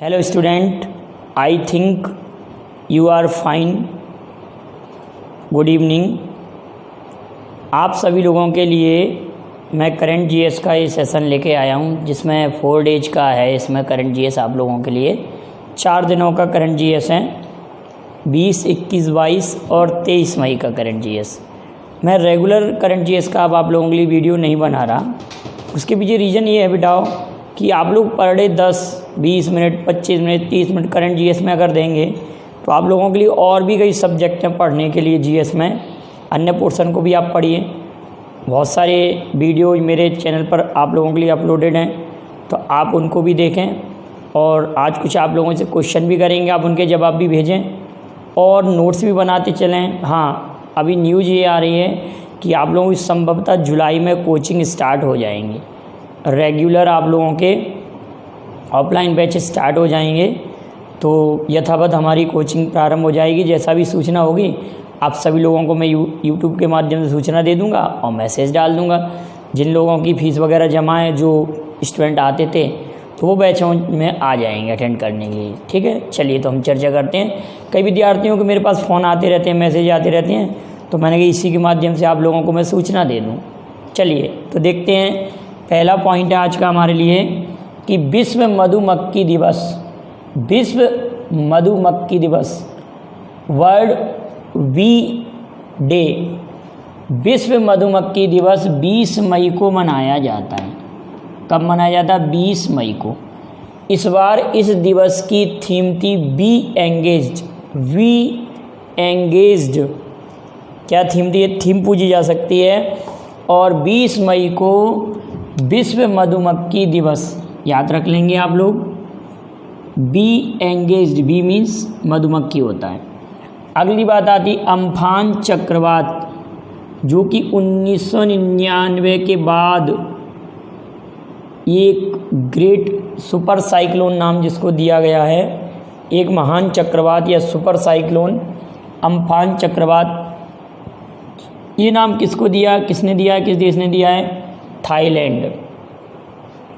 Hello student, I think you are fine. Good evening. आप सभी लोगों के लिए मैं करंट जीएस का ये सेशन लेके आया हूँ, जिसमें 4 डेज का है। इसमें करंट जीएस आप लोगों के लिए 4 दिनों का करंट जीएस है, 20, 21, 22 और 23 मई का करंट जीएस। मैं रेगुलर करंट जीएस का अब आप लोगों के लिए वीडियो नहीं बना रहा। उसके पीछे रीज़न ये है बेटाओ कि आप लोग per day 10, 20 minute, 25 minute, 30 minute current GS में अगर देंगे तो आप लोगों के लिए और भी कई सब्जेक्ट हैं पढ़ने के लिए जीएस में। अन्य पोर्शन को भी आप पढ़िए। बहुत सारे वीडियो मेरे चैनल पर आप लोगों के लिए अपलोडेड हैं, तो आप उनको भी देखें। और आज कुछ आप लोगों से क्वेश्चन भी करेंगे, आप उनके जवाब भी भेजें और नोट्स भी बनाते चलें। हाँ, अभी न्यूज़ ये आ रही है कि आप लोगों की संभवतः जुलाई में कोचिंग स्टार्ट हो जाएंगी। रेगुलर आप लोगों के ऑफलाइन बैच स्टार्ट हो जाएंगे, तो यथावत हमारी कोचिंग प्रारंभ हो जाएगी। जैसा भी सूचना होगी आप सभी लोगों को मैं यूट्यूब के माध्यम से सूचना दे दूंगा और मैसेज डाल दूंगा। जिन लोगों की फ़ीस वगैरह जमा है, जो स्टूडेंट आते थे, तो वो बैचों में आ जाएंगे अटेंड करने के लिए। ठीक है, चलिए तो हम चर्चा करते हैं। कई विद्यार्थियों के मेरे पास फ़ोन आते रहते हैं, मैसेज आते रहते हैं, तो मैंने कहा इसी के माध्यम से आप लोगों को मैं सूचना दे दूँ। चलिए तो देखते हैं। पहला पॉइंट है आज का हमारे लिए कि विश्व मधुमक्खी दिवस। विश्व मधुमक्खी दिवस, वर्ल्ड वी डे। विश्व मधुमक्खी दिवस 20 मई को मनाया जाता है। कब मनाया जाता है? 20 मई को। इस बार इस दिवस की थीम थी बी एंगेज्ड। वी एंगेज्ड क्या थीम थी? ये थीम पूछी जा सकती है। और 20 मई को विश्व मधुमक्खी दिवस याद रख लेंगे आप लोग। बी एंगेज्ड, बी मीन्स मधुमक्खी होता है। अगली बात आती अम्फान चक्रवात, जो कि 1999 के बाद एक ग्रेट सुपर साइक्लोन नाम जिसको दिया गया है, एक महान चक्रवात या सुपर साइक्लोन अम्फान चक्रवात। ये नाम किसको दिया, किसने दिया है, किस देश ने दिया है? थाईलैंड।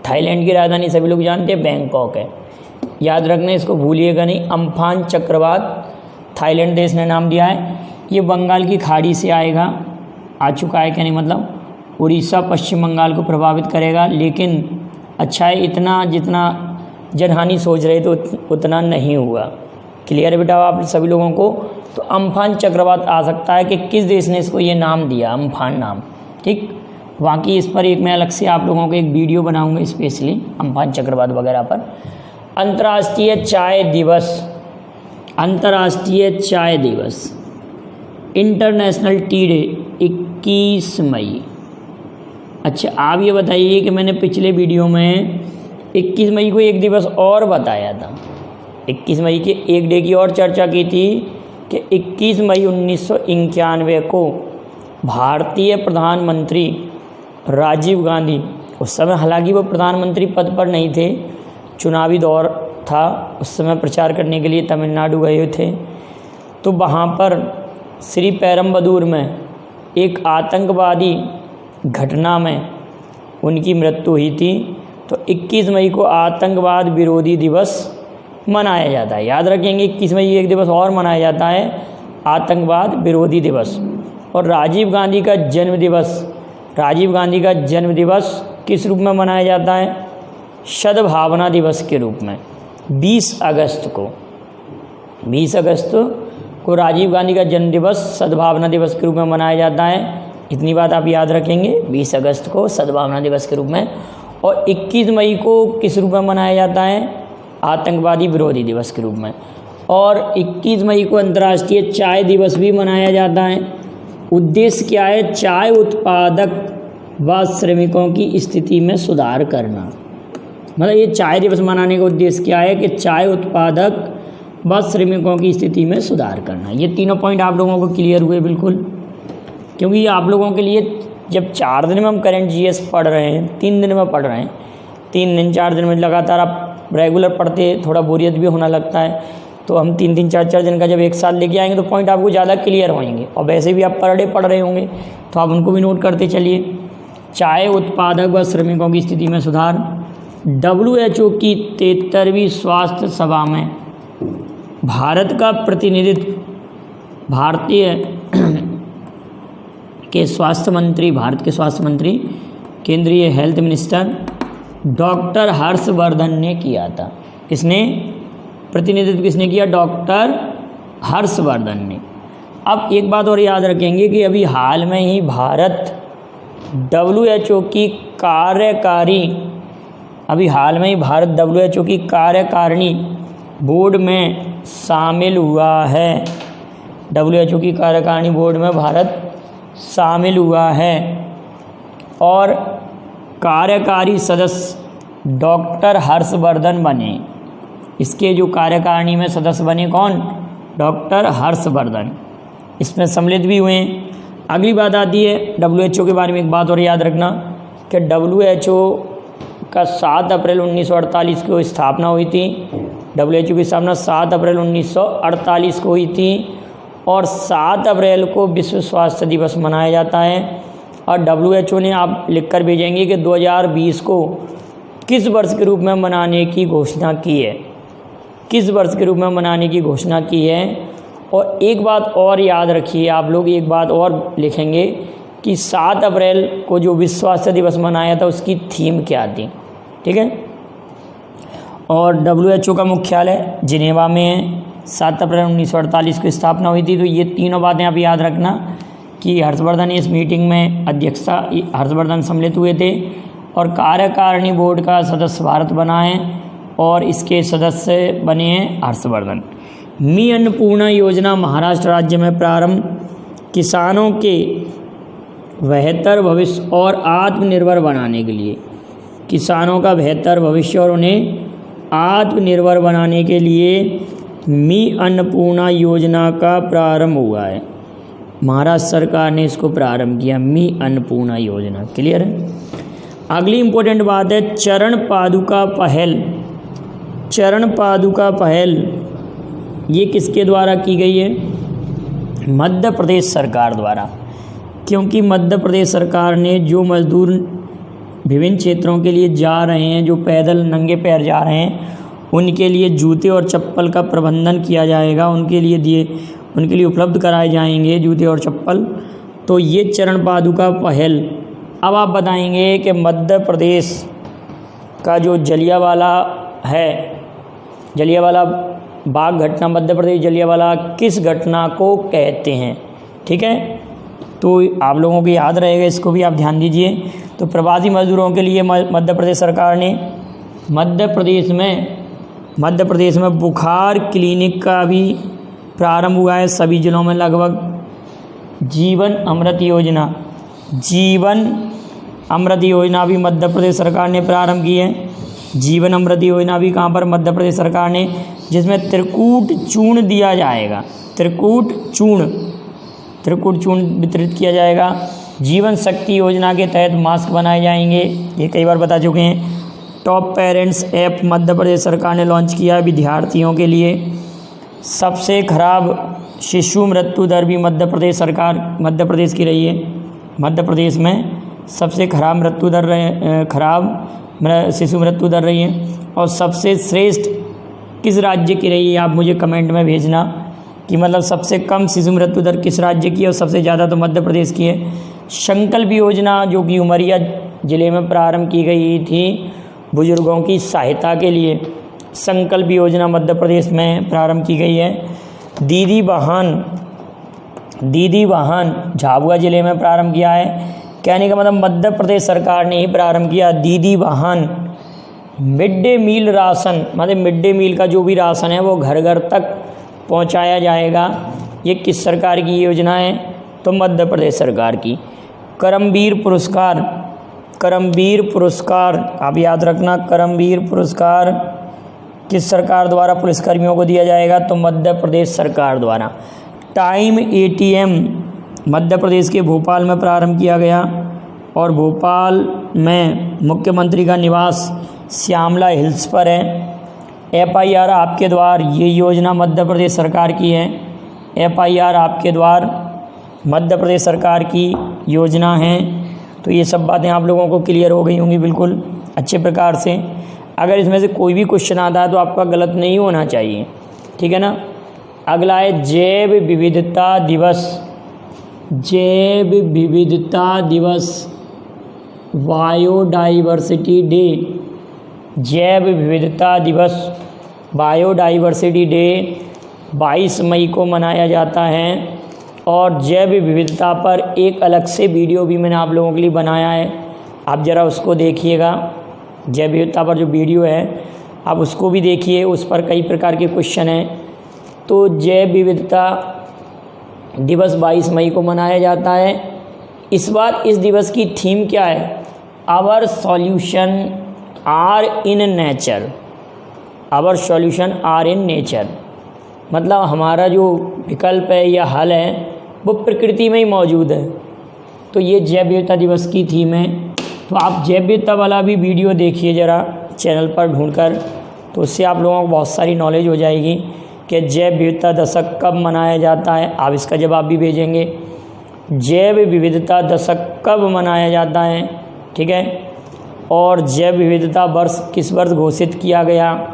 थाईलैंड की राजधानी सभी लोग जानते हैं बैंकॉक है। याद रखना, इसको भूलिएगा नहीं। अम्फान चक्रवात थाईलैंड देश ने नाम दिया है। ये बंगाल की खाड़ी से आएगा, आ चुका है क्या नहीं, मतलब उड़ीसा, पश्चिम बंगाल को प्रभावित करेगा। लेकिन अच्छा है, इतना जितना जनहानि सोच रहे तो उतना नहीं हुआ। क्लियर है बेटा आप सभी लोगों को? तो अम्फान चक्रवात आ सकता है कि किस देश ने इसको ये नाम दिया, अम्फान नाम। ठीक, बाकी इस पर एक मैं अलग से आप लोगों को एक वीडियो बनाऊंगा स्पेशली अम्फान चक्रवात वगैरह पर। अंतर्राष्ट्रीय चाय दिवस। अंतर्राष्ट्रीय चाय दिवस, इंटरनेशनल टी डे 21 मई। अच्छा, आप ये बताइए कि मैंने पिछले वीडियो में 21 मई को एक दिवस और बताया था। 21 मई के एक डे की और चर्चा की थी कि 21 मई 1991 को भारतीय प्रधानमंत्री राजीव गांधी, उस समय हालांकि वो प्रधानमंत्री पद पर नहीं थे, चुनावी दौर था, उस समय प्रचार करने के लिए तमिलनाडु गए थे, तो वहाँ पर श्री पेरम्बदूर में एक आतंकवादी घटना में उनकी मृत्यु हुई थी। तो 21 मई को आतंकवाद विरोधी दिवस मनाया जाता है। याद रखेंगे, 21 मई एक दिवस और मनाया जाता है, आतंकवाद विरोधी दिवस। और राजीव गांधी का जन्म दिवस, राजीव गांधी का जन्म दिवस किस रूप में मनाया जाता है? सद्भावना दिवस के रूप में। 20 अगस्त को, 20 अगस्त को राजीव गांधी का जन्म दिवस सद्भावना दिवस के रूप में मनाया जाता है। इतनी बात आप याद रखेंगे, 20 अगस्त को सद्भावना दिवस के रूप में। और 21 मई को किस रूप में मनाया जाता है? आतंकवादी विरोधी दिवस के रूप में। और 21 मई को अंतर्राष्ट्रीय चाय दिवस भी मनाया जाता है। उद्देश्य क्या है? चाय उत्पादक व श्रमिकों की स्थिति में सुधार करना। मतलब ये चाय दिवस मनाने का उद्देश्य क्या है कि चाय उत्पादक व श्रमिकों की स्थिति में सुधार करना। ये तीनों पॉइंट आप लोगों को क्लियर हुए बिल्कुल, क्योंकि ये आप लोगों के लिए जब 4 दिन में हम करंट जीएस पढ़ रहे हैं, 3 दिन में पढ़ रहे हैं, 3 दिन 4 दिन में लगातार आप रेगुलर पढ़ते थोड़ा बोरियत भी होना लगता है, तो हम 3-3, 4-4 दिन का जब एक साथ लेके आएंगे तो पॉइंट आपको ज़्यादा क्लियर होंगे। और वैसे भी आप पर डे पढ़ रहे होंगे तो आप उनको भी नोट करते चलिए। चाय उत्पादक व श्रमिकों की स्थिति में सुधार, WHO की 73वीं स्वास्थ्य सभा में भारत का प्रतिनिधित्व भारतीय के स्वास्थ्य मंत्री, भारत के स्वास्थ्य मंत्री, केंद्रीय हेल्थ मिनिस्टर डॉक्टर हर्षवर्धन ने किया था। किसने प्रतिनिधित्व किसने किया? डॉक्टर हर्षवर्धन ने। अब एक बात और याद रखेंगे कि अभी हाल में ही भारत WHO की कार्यकारिणी बोर्ड में शामिल हुआ है। WHO की कार्यकारिणी बोर्ड में भारत शामिल हुआ है और कार्यकारी सदस्य डॉक्टर हर्षवर्धन बने। इसके जो कार्यकारिणी में सदस्य बने कौन? डॉक्टर हर्षवर्धन इसमें सम्मिलित भी हुए हैं। अगली बात आती है WHO के बारे में एक बात और याद रखना कि WHO का 7 अप्रैल 1948 को स्थापना हुई थी। WHO की स्थापना 7 अप्रैल 1948 को हुई थी और 7 अप्रैल को विश्व स्वास्थ्य दिवस मनाया जाता है। और WHO ने आप लिखकर भेजेंगे कि 2020 को किस वर्ष के रूप में मनाने की घोषणा की है, किस वर्ष के रूप में मनाने की घोषणा की है। और एक बात और याद रखिए, आप लोग एक बात और लिखेंगे कि 7 अप्रैल को जो विश्व स्वास्थ्य दिवस मनाया था उसकी थीम क्या थी, ठीक है। और WHO का मुख्यालय जिनेवा में है। 7 अप्रैल 1948 को स्थापना हुई थी। तो ये तीनों बातें आप याद रखना कि हर्षवर्धन इस मीटिंग में अध्यक्षता, हर्षवर्धन सम्मिलित हुए थे और कार्यकारिणी बोर्ड का सदस्य भारत बना है और इसके सदस्य बने हैं हर्षवर्धन। मी अन्नपूर्णा योजना महाराष्ट्र राज्य में प्रारंभ, किसानों के बेहतर भविष्य और आत्मनिर्भर बनाने के लिए, किसानों का बेहतर भविष्य और उन्हें आत्मनिर्भर बनाने के लिए मी अन्नपूर्णा योजना का प्रारंभ हुआ है। महाराष्ट्र सरकार ने इसको प्रारंभ किया, मी अन्नपूर्णा योजना। क्लियर है। अगली इंपॉर्टेंट बात है चरण पादुका पहल। चरण पादुका पहल ये किसके द्वारा की गई है? मध्य प्रदेश सरकार द्वारा। क्योंकि मध्य प्रदेश सरकार ने जो मजदूर विभिन्न क्षेत्रों के लिए जा रहे हैं, जो पैदल नंगे पैर जा रहे हैं, उनके लिए जूते और चप्पल का प्रबंधन किया जाएगा, उनके लिए उपलब्ध कराए जाएंगे जूते और चप्पल। तो ये चरण पादुका पहल। अब आप बताएंगे कि मध्य प्रदेश का जो जलियांवाला है, जलियांवाला बाग घटना, मध्य प्रदेश जलियांवाला किस घटना को कहते हैं? ठीक है, तो आप लोगों को याद रहेगा, इसको भी आप ध्यान दीजिए। तो प्रवासी मजदूरों के लिए मध्य प्रदेश सरकार ने मध्य प्रदेश में बुखार क्लिनिक का भी प्रारंभ हुआ है सभी जिलों में लगभग। जीवन अमृत योजना भी मध्य प्रदेश सरकार ने प्रारंभ की है। जीवन अमृत योजना भी कहाँ पर? मध्य प्रदेश सरकार ने, जिसमें त्रिकूट चूर्ण दिया जाएगा, त्रिकूट चूर्ण वितरित किया जाएगा। जीवन शक्ति योजना के तहत मास्क बनाए जाएंगे, ये कई बार बता चुके हैं। Top parents app Madhya Pradesh सरकार ने लॉन्च किया है विद्यार्थियों के लिए। सबसे खराब शिशु मृत्यु दर भी मध्य प्रदेश की रही है। मध्य प्रदेश में सबसे खराब शिशु मृत्यु दर रही है। और सबसे श्रेष्ठ किस राज्य की रही है? आप मुझे कमेंट में भेजना कि मतलब सबसे कम शिशु मृत्यु दर किस राज्य की है और सबसे ज़्यादा तो मध्य प्रदेश की है। संकल्प योजना जो कि उमरिया ज़िले में प्रारंभ की गई थी बुजुर्गों की सहायता के लिए, संकल्प योजना मध्य प्रदेश में प्रारंभ की गई है। दीदी वाहन झाबुआ ज़िले में प्रारंभ किया है। कहने का मतलब मध्य प्रदेश सरकार ने ही प्रारंभ किया दीदी वाहन। मिड डे मील राशन, मतलब मिड डे मील का जो भी राशन है वो घर घर तक पहुंचाया जाएगा। ये किस सरकार की योजना है? तो मध्य प्रदेश सरकार की। करमवीर पुरस्कार आप याद रखना, करमवीर पुरस्कार किस सरकार द्वारा पुलिसकर्मियों को दिया जाएगा? तो मध्य प्रदेश सरकार द्वारा। टाइम ATM मध्य प्रदेश के भोपाल में प्रारंभ किया गया और भोपाल में मुख्यमंत्री का निवास श्यामला हिल्स पर है। FIR आपके द्वार, ये योजना मध्य प्रदेश सरकार की है। FIR आपके द्वार मध्य प्रदेश सरकार की योजना है। तो ये सब बातें आप लोगों को क्लियर हो गई होंगी बिल्कुल अच्छे प्रकार से। अगर इसमें से कोई भी क्वेश्चन आता है तो आपका गलत नहीं होना चाहिए, ठीक है ना। अगला है जैव विविधता दिवस। जैव विविधता दिवस, बायोडाइवर्सिटी डे। जैव विविधता दिवस, बायोडाइवर्सिटी डे 22 मई को मनाया जाता है। और जैव विविधता पर एक अलग से वीडियो भी मैंने आप लोगों के लिए बनाया है, आप ज़रा उसको देखिएगा। जैव विविधता पर जो वीडियो है आप उसको भी देखिए, उस पर कई प्रकार के क्वेश्चन हैं। तो जैव विविधता दिवस 22 मई को मनाया जाता है। इस बार इस दिवस की थीम क्या है? Our solution are in nature. Our solution are in nature, मतलब हमारा जो विकल्प है या हल है वो प्रकृति में ही मौजूद है। तो ये जैव विविधता दिवस की थीम है। तो आप जैव विविधता वाला भी वीडियो देखिए ज़रा चैनल पर ढूंढकर, तो उससे आप लोगों को बहुत सारी नॉलेज हो जाएगी कि जैव विविधता दशक कब मनाया जाता है। आप इसका जवाब भी भेजेंगे, जैव विविधता दशक कब मनाया जाता है, ठीक है। और जैव विविधता वर्ष किस वर्ष घोषित किया गया,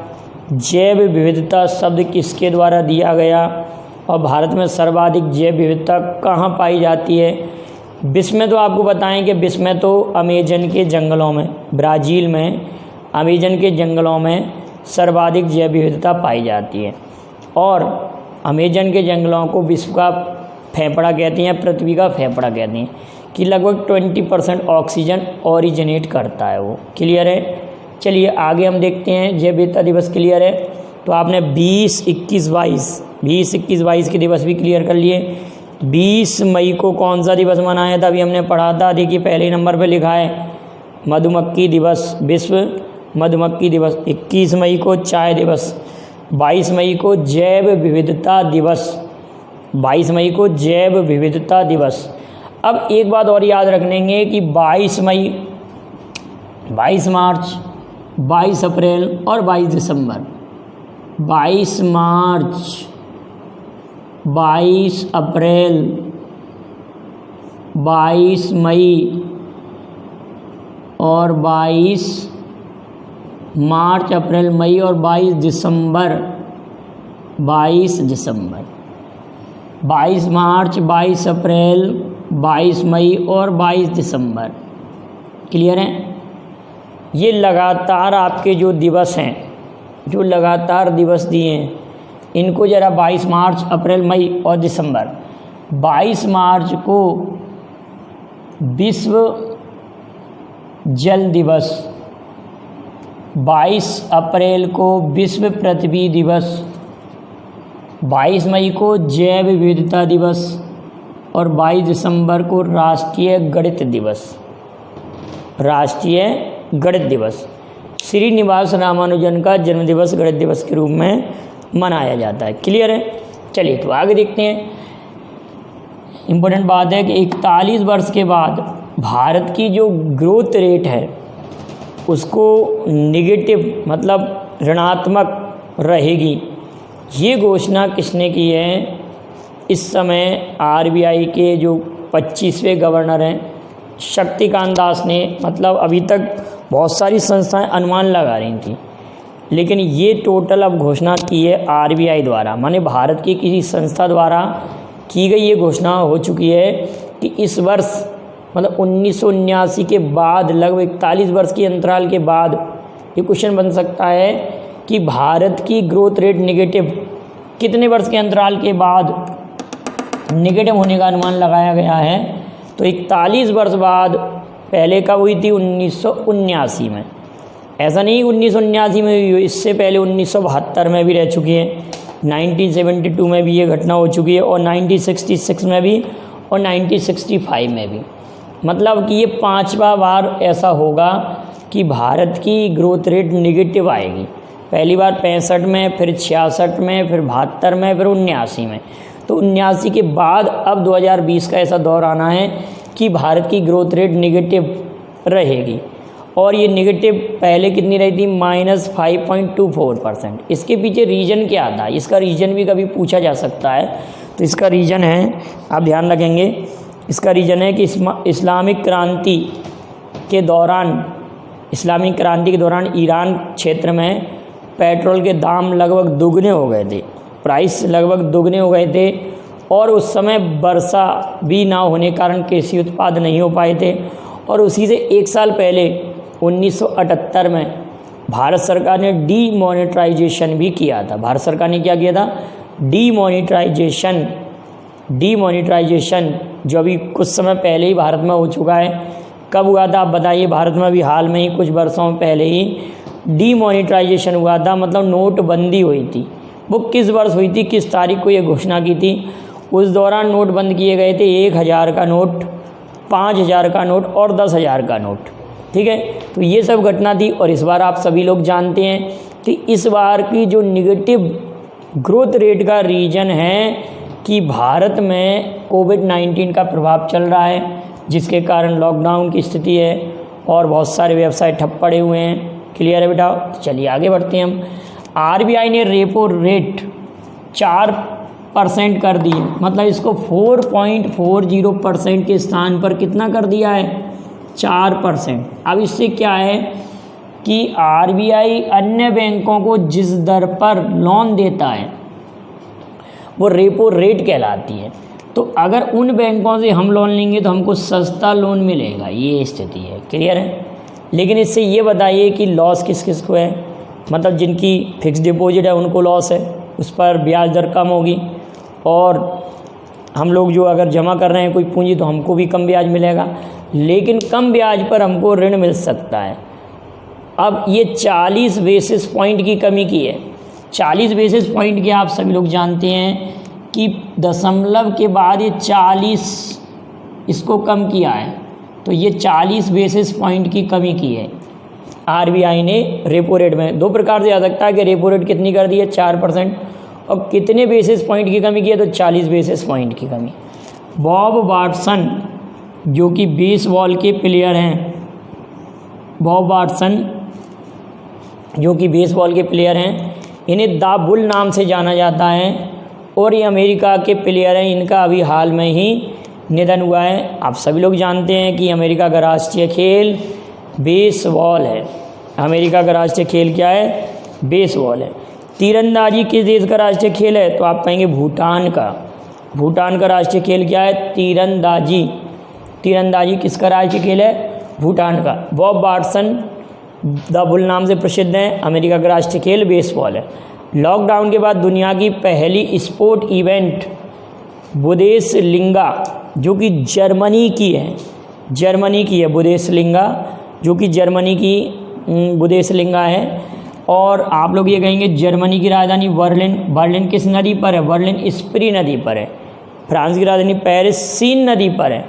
जैव विविधता शब्द किसके द्वारा दिया गया, और भारत में सर्वाधिक जैव विविधता कहाँ पाई जाती है। विश्व में तो आपको बताएं कि विश्व में तो अमेजन के जंगलों में, ब्राज़ील में अमेजन के जंगलों में सर्वाधिक जैव विविधता पाई जाती है। और अमेजन के जंगलों को विश्व का फेफड़ा कहते हैं, पृथ्वी का फेफड़ा कहते हैं, कि लगभग 20% ऑक्सीजन ओरिजिनेट करता है वो। क्लियर है? चलिए आगे हम देखते हैं। जैव विविधता दिवस क्लियर है, तो आपने 20, 21, 22 के दिवस भी क्लियर कर लिए। 20 मई को कौन सा दिवस मनाया था? अभी हमने पढ़ा था, देखिए पहले नंबर पे लिखा है मधुमक्खी दिवस, विश्व मधुमक्खी दिवस। 21 मई को चाय दिवस, 22 मई को जैव विविधता दिवस, 22 मई को जैव विविधता दिवस। अब एक बात और याद रख लेंगे कि 22 मई, 22 मार्च, 22 अप्रैल और 22 दिसंबर। 22 मार्च, 22 अप्रैल, 22 मई और 22 मार्च, अप्रैल, मई और 22 दिसंबर। 22 दिसंबर, 22 मार्च, 22 अप्रैल, 22 मई और 22 दिसंबर। क्लियर है? ये लगातार आपके जो दिवस हैं, जो लगातार दिवस दिए हैं, इनको ज़रा 22 मार्च, अप्रैल, मई और दिसंबर। 22 मार्च को विश्व जल दिवस, 22 अप्रैल को विश्व पृथ्वी दिवस, 22 मई को जैव विविधता दिवस और 22 दिसंबर को राष्ट्रीय गणित दिवस। राष्ट्रीय गणित दिवस श्रीनिवास रामानुजन का जन्मदिवस गणित दिवस के रूप में मनाया जाता है। क्लियर है? चलिए तो आगे देखते हैं। इम्पोर्टेंट बात है कि 41 वर्ष के बाद भारत की जो ग्रोथ रेट है उसको नेगेटिव, मतलब ऋणात्मक रहेगी। ये घोषणा किसने की है? इस समय आरबीआई के जो 25वें गवर्नर हैं शक्तिकांत दास ने। मतलब अभी तक बहुत सारी संस्थाएं अनुमान लगा रही थी, लेकिन ये टोटल अब घोषणा की है आरबीआई द्वारा, माने भारत की किसी संस्था द्वारा की गई ये घोषणा हो चुकी है कि इस वर्ष, मतलब 1979 के बाद, लगभग 41 वर्ष के अंतराल के बाद ये क्वेश्चन बन सकता है कि भारत की ग्रोथ रेट नेगेटिव कितने वर्ष के अंतराल के बाद नेगेटिव होने का अनुमान लगाया गया है। तो 41 वर्ष बाद, पहले कब हुई थी? 1979 में। ऐसा नहीं 1979 में भी, इससे पहले 1972 में भी रह चुकी है, 1972 में भी ये घटना हो चुकी है, और 1966 में भी और 1965 में भी। मतलब कि ये 5वां बार ऐसा होगा कि भारत की ग्रोथ रेट नेगेटिव आएगी। पहली बार 65 में, फिर 66 में, फिर 72 में, फिर 79 में। तो 79 के बाद अब 2020 का ऐसा दौर आना है कि भारत की ग्रोथ रेट नेगेटिव रहेगी। और ये नेगेटिव पहले कितनी रही थी? -5.24%। इसके पीछे रीज़न क्या था? इसका रीज़न भी कभी पूछा जा सकता है। तो इसका रीज़न है, आप ध्यान रखेंगे, इसका रीज़न है कि इस्लामिक क्रांति के दौरान इस्लामिक क्रांति के दौरान ईरान क्षेत्र में पेट्रोल के दाम लगभग दुगने हो गए थे, प्राइस लगभग दुगने हो गए थे, और उस समय वर्षा भी ना होने के कारण कृषि उत्पाद नहीं हो पाए थे। और उसी से एक साल पहले 1978 में भारत सरकार ने डीमोनेटाइजेशन भी किया था। भारत सरकार ने क्या किया था? डीमोनेटाइजेशन, जो अभी कुछ समय पहले ही भारत में हो चुका है। कब हुआ था आप बताइए? भारत में अभी हाल में ही कुछ वर्षों पहले ही डीमोनेटाइजेशन हुआ था, मतलब नोटबंदी हुई थी। वो किस वर्ष हुई थी, किस तारीख को ये घोषणा की थी? उस दौरान नोट बंद किए गए थे 1000 का नोट, 5000 का नोट और 10,000 का नोट। ठीक है, तो ये सब घटना थी। और इस बार आप सभी लोग जानते हैं कि इस बार की जो निगेटिव ग्रोथ रेट का रीज़न है कि भारत में कोविड-19 का प्रभाव चल रहा है, जिसके कारण लॉकडाउन की स्थिति है और बहुत सारे व्यवसाय ठप पड़े हुए हैं। क्लियर है बेटा? तो चलिए आगे बढ़ते हैं हम। आरबीआई ने रेपो रेट 4% कर दी है, मतलब इसको 4.40% के स्थान पर कितना कर दिया है? 4%। अब इससे क्या है कि आरबीआई अन्य बैंकों को जिस दर पर लोन देता है वो रेपो रेट कहलाती है। तो अगर उन बैंकों से हम लोन लेंगे तो हमको सस्ता लोन मिलेगा, ये स्थिति है। क्लियर है? लेकिन इससे ये बताइए कि लॉस किस किस को है? मतलब जिनकी फिक्स डिपॉजिट है उनको लॉस है, उस पर ब्याज दर कम होगी, और हम लोग जो अगर जमा कर रहे हैं कोई पूंजी तो हमको भी कम ब्याज मिलेगा, लेकिन कम ब्याज पर हमको ऋण मिल सकता है। अब ये 40 बेसिस पॉइंट की कमी की है। 40 बेसिस पॉइंट के आप सभी लोग जानते हैं कि दशमलव के बाद ये 40 इसको कम किया है, तो ये 40 बेसिस पॉइंट की कमी की है आरबीआई ने रेपो रेट में। दो प्रकार से आ सकता है कि रेपो रेट कितनी कर दी है? 4%, और कितने बेसिस पॉइंट की कमी की है? तो 40 बेसिस पॉइंट की कमी। बॉब वाटसन जो कि बेसबॉल के प्लेयर हैं, बॉब वाटसन जो कि बेसबॉल के प्लेयर हैं, इन्हें द बुल नाम से जाना जाता है, और ये अमेरिका के प्लेयर हैं। इनका अभी हाल में ही निधन हुआ है। आप सभी लोग जानते हैं कि अमेरिका का राष्ट्रीय खेल बेसबॉल है। अमेरिका का राष्ट्रीय खेल क्या है? बेसबॉल है। तीरंदाजी किस देश का राष्ट्रीय खेल है? तो आप कहेंगे भूटान का। भूटान का राष्ट्रीय खेल क्या है? तीरंदाजी। तीरंदाजी किसका राष्ट्रीय खेल है? भूटान का। बॉब वाटसन द बुल नाम से प्रसिद्ध हैं। अमेरिका का राष्ट्रीय खेल बेसबॉल है। लॉकडाउन के बाद दुनिया की पहली स्पोर्ट इवेंट बुंदेसलिगा जो कि जर्मनी की है, बुंदेसलिगा जो कि जर्मनी की बुंदेसलिगा है। और आप लोग ये कहेंगे जर्मनी की राजधानी बर्लिन किस नदी पर है? बर्लिन स्प्री नदी पर है। फ्रांस की राजधानी पेरिस सीन नदी पर है।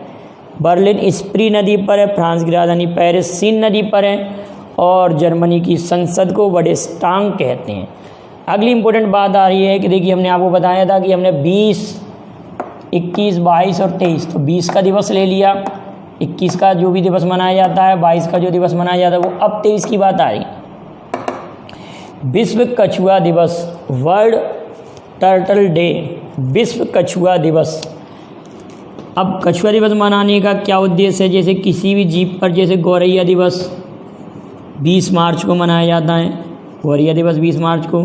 बर्लिन स्प्री नदी पर है, फ्रांस की राजधानी पेरिस सीन नदी पर है, और जर्मनी की संसद को बंडेस्टाग कहते हैं। अगली इम्पोर्टेंट बात आ रही है कि देखिए हमने आपको बताया था कि हमने 20, 21, 22 और 23, तो 20 का दिवस ले लिया, 21 का जो भी दिवस मनाया जाता है, 22 का जो दिवस मनाया जाता है वो। अब 23 की बात आ रही। विश्व कछुआ दिवस, वर्ल्ड टर्टल डे, विश्व कछुआ दिवस। अब कछुआ दिवस मनाने का क्या उद्देश्य है? जैसे किसी भी जीव पर, जैसे गौरैया दिवस 20 मार्च को मनाया जाता है, गौरैया दिवस 20 मार्च को।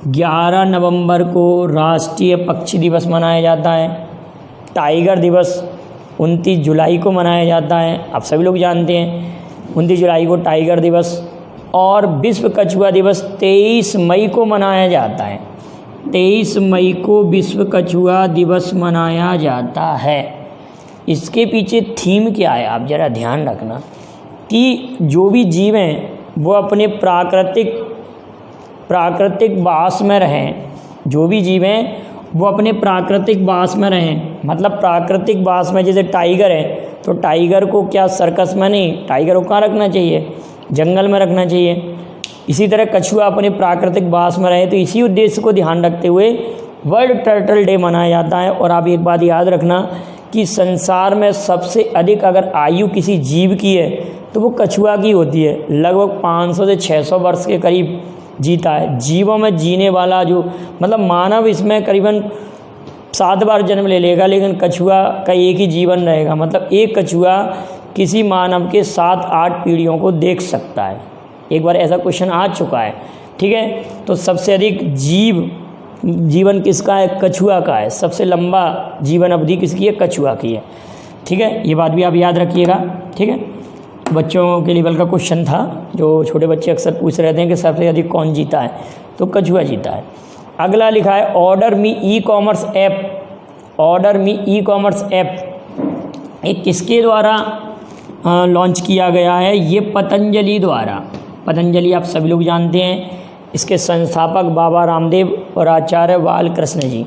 11 नवंबर को राष्ट्रीय पक्षी दिवस मनाया जाता है। टाइगर दिवस 29 जुलाई को मनाया जाता है, आप सभी लोग जानते हैं 29 जुलाई को टाइगर दिवस। और विश्व कछुआ दिवस 23 मई को मनाया जाता है। 23 मई को विश्व कछुआ दिवस मनाया जाता है। इसके पीछे थीम क्या है आप ज़रा ध्यान रखना कि जो भी जीव हैं वो अपने प्राकृतिक वास में रहें। जो भी जीव हैं वो अपने प्राकृतिक वास में रहें, मतलब प्राकृतिक वास में। जैसे टाइगर है तो टाइगर को क्या सर्कस में नहीं, टाइगर को कहाँ रखना चाहिए? जंगल में रखना चाहिए। इसी तरह कछुआ अपने प्राकृतिक वास में रहे। तो इसी उद्देश्य को ध्यान रखते हुए वर्ल्ड टर्टल डे मनाया जाता है। और आप एक बात याद रखना कि संसार में सबसे अधिक अगर आयु किसी जीव की है तो वो कछुआ की होती है। लगभग 500 से 600 वर्ष के करीब जीता है। जीवों में जीने वाला जो मतलब मानव इसमें करीबन 7 बार जन्म ले लेगा, लेकिन कछुआ का एक ही जीवन रहेगा। मतलब एक कछुआ किसी मानव के 7-8 पीढ़ियों को देख सकता है। एक बार ऐसा क्वेश्चन आ चुका है, ठीक है। तो सबसे अधिक जीवन किसका है? कछुआ का है। सबसे लंबा जीवन अवधि किसकी है? कछुआ की है, ठीक है। ये बात भी आप याद रखिएगा, ठीक है। बच्चों के लेवल का क्वेश्चन था, जो छोटे बच्चे अक्सर पूछ रहे थे कि सबसे अधिक कौन जीता है, तो कछुआ जीता है। अगला लिखा है ऑर्डर मी ई कॉमर्स ऐप। ऑर्डर मी ई कॉमर्स ऐप एक किसके द्वारा लॉन्च किया गया है? ये पतंजलि द्वारा। पतंजलि आप सभी लोग जानते हैं, इसके संस्थापक बाबा रामदेव और आचार्य बालकृष्ण जी।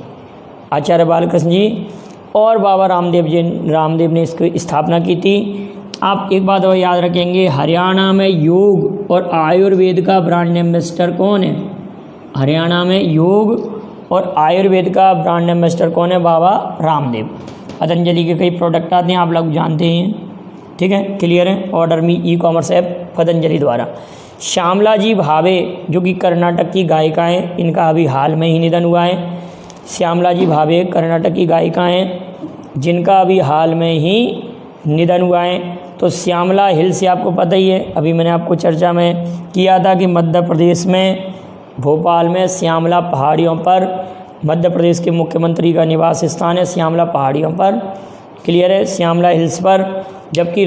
आचार्य बालकृष्ण जी और बाबा रामदेव ने इसकी स्थापना की थी। आप एक बात और याद रखेंगे, हरियाणा में योग और आयुर्वेद का ब्रांड एम्बेसडर कौन है? हरियाणा में योग और आयुर्वेद का ब्रांड एम्बेसडर कौन है? बाबा रामदेव। पतंजलि के कई प्रोडक्ट आते हैं, आप लोग जानते हैं, ठीक है, क्लियर है। ऑर्डर मी ई कॉमर्स ऐप पतंजलि द्वारा। श्यामला जी भावे जो कि कर्नाटक की गायिका हैं, इनका अभी हाल में ही निधन हुआ है। श्यामला जी भावे कर्नाटक की गायिका हैं, जिनका अभी हाल में ही निधन हुआ है। तो श्यामला हिल से आपको पता ही है, अभी मैंने आपको चर्चा में किया था कि मध्य प्रदेश में भोपाल में श्यामला पहाड़ियों पर मध्य प्रदेश के मुख्यमंत्री का निवास स्थान है, श्यामला पहाड़ियों पर, क्लियर है, श्यामला हिल्स पर। जबकि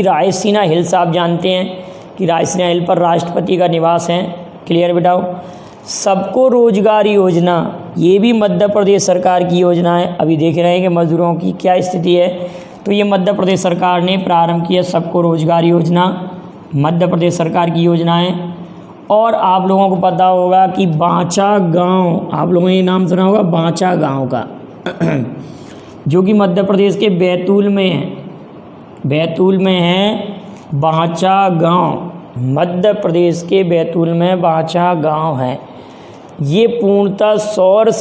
रायसीना हिल्स आप जानते हैं कि रायसीना हिल पर राष्ट्रपति का निवास है, क्लियर बेटाओ। सबको रोजगार योजना, ये भी मध्य प्रदेश सरकार की योजना है। अभी देख रहे हैं कि मजदूरों की क्या स्थिति है, तो ये मध्य प्रदेश सरकार ने प्रारंभ किया सबको रोजगार योजना, मध्य प्रदेश सरकार की योजना है। और आप लोगों को पता होगा कि बांचा गांव, आप लोगों ने ये नाम सुना होगा बांचा गांव का जो कि मध्य प्रदेश के बैतूल में है, बैतूल में है बांचा गांव, मध्य प्रदेश के बैतूल में बांचा गांव है। ये पूर्णतः सौर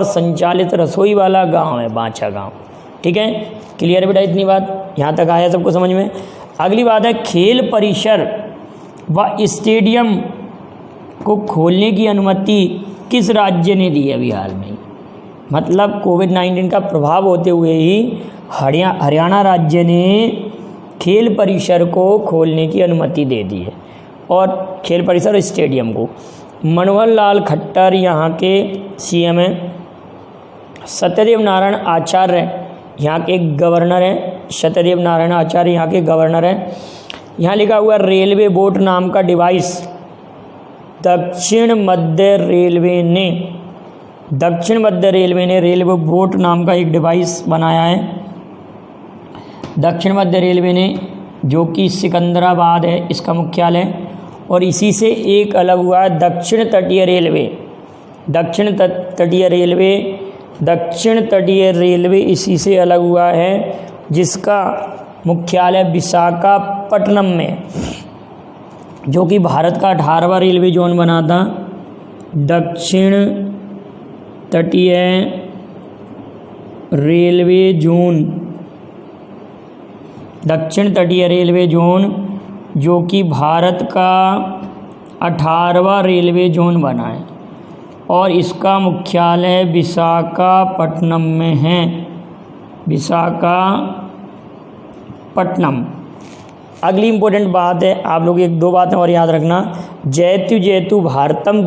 संचालित रसोई वाला गांव है बांचा गांव, ठीक है, क्लियर है बेटा। इतनी बात यहाँ तक आया सबको समझ में। अगली बात है खेल परिसर व स्टेडियम को खोलने की अनुमति किस राज्य ने दी है अभी हाल में? मतलब कोविड-19 का प्रभाव होते हुए ही हरियाणा राज्य ने खेल परिसर को खोलने की अनुमति दे दी है, और खेल परिसर और स्टेडियम को। मनोहर लाल खट्टर यहाँ के सीएम हैं। सत्यदेव नारायण आचार्य यहाँ के गवर्नर हैं, सत्यदेव नारायण आचार्य यहाँ के गवर्नर हैं। यहाँ लिखा हुआ रेलवे बोट नाम का डिवाइस दक्षिण मध्य रेलवे ने रेलवे बोट नाम का एक डिवाइस बनाया है दक्षिण मध्य रेलवे ने, जो कि सिकंदराबाद है इसका मुख्यालय। और इसी से एक अलग हुआ है दक्षिण तटीय रेलवे इसी से अलग हुआ है, जिसका मुख्यालय विशाखापट्टनम में, जो कि भारत का 18वां रेलवे जोन बना था। दक्षिण तटीय रेलवे जोन जो कि भारत का 18वां रेलवे जोन बना है, और इसका मुख्यालय विशाखापट्टनम में है, विशाखापट्टनम। अगली इम्पोर्टेंट बात है, आप लोग एक दो बातें और याद रखना। जयतु जयतु भारतम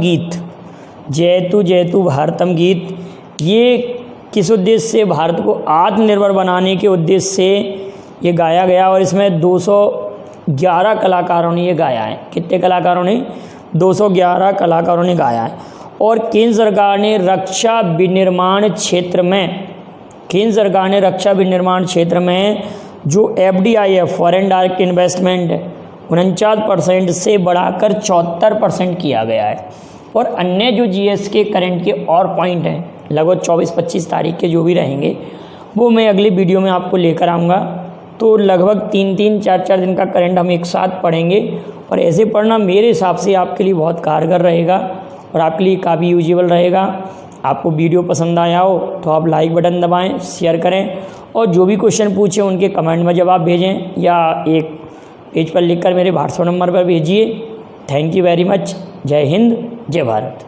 गीत ये किस उद्देश्य से? भारत को आत्मनिर्भर बनाने के उद्देश्य से ये गाया गया, और इसमें 211 कलाकारों ने ये गाया है। कितने कलाकारों ने? 211 कलाकारों ने गाया है। और केंद्र सरकार ने रक्षा विनिर्माण क्षेत्र में जो FDI है, फॉरेन डायरेक्ट इन्वेस्टमेंट, 49% से बढ़ाकर 74% किया गया है। और अन्य जो GS के करंट के और पॉइंट हैं, लगभग 24-25 तारीख के जो भी रहेंगे, वो मैं अगली वीडियो में आपको लेकर आऊँगा। तो लगभग 3-3, 4-4 दिन का करंट हम एक साथ पढ़ेंगे, और ऐसे पढ़ना मेरे हिसाब से आपके लिए बहुत कारगर रहेगा और आपके लिए काफ़ी यूजेबल रहेगा। आपको वीडियो पसंद आया हो तो आप लाइक बटन दबाएं, शेयर करें, और जो भी क्वेश्चन पूछे उनके कमेंट में जवाब भेजें, या एक पेज पर लिखकर मेरे व्हाट्सएप नंबर पर भेजिए। Thank you very much. जय हिंद, जय भारत।